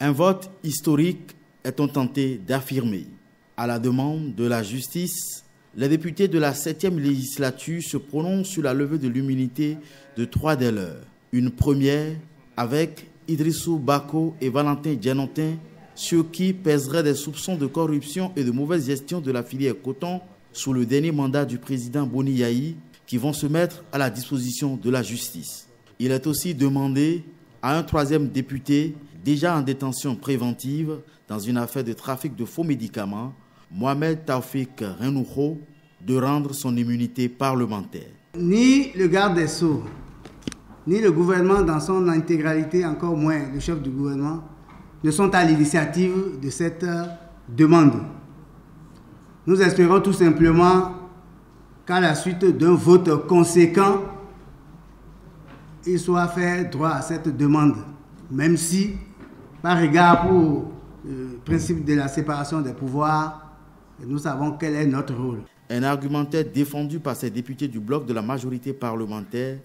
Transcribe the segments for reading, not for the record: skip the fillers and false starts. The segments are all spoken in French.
Un vote historique est-on tenté d'affirmer. À la demande de la justice, les députés de la 7e législature se prononcent sur la levée de l'immunité de 3 des leurs. Une première avec Idrissou Bako et Valentin Djanotin, sur qui pèseraient des soupçons de corruption et de mauvaise gestion de la filière coton sous le dernier mandat du président Boni Yayi, qui vont se mettre à la disposition de la justice. Il est aussi demandé à un 3e député déjà en détention préventive dans une affaire de trafic de faux médicaments, Mohamed Taoufik Renouho, de rendre son immunité parlementaire. Ni le garde des Sceaux, ni le gouvernement dans son intégralité, encore moins le chef du gouvernement, ne sont à l'initiative de cette demande. Nous espérons tout simplement qu'à la suite d'un vote conséquent, il soit fait droit à cette demande, même si, par égard pour le principe de la séparation des pouvoirs, nous savons quel est notre rôle. Un argumentaire défendu par ces députés du bloc de la majorité parlementaire,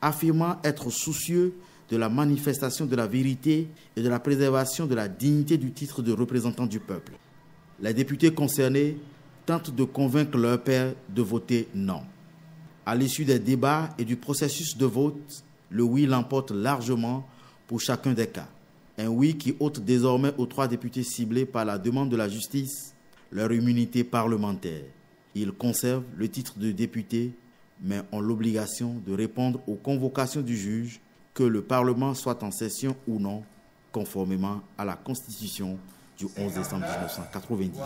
affirmant être soucieux de la manifestation de la vérité et de la préservation de la dignité du titre de représentant du peuple. Les députés concernés tentent de convaincre leur pairs de voter non. À l'issue des débats et du processus de vote, le oui l'emporte largement pour chacun des cas. Un oui qui ôte désormais aux 3 députés ciblés par la demande de la justice leur immunité parlementaire. Ils conservent le titre de député, mais ont l'obligation de répondre aux convocations du juge, que le Parlement soit en session ou non, conformément à la Constitution du 11 décembre 1990.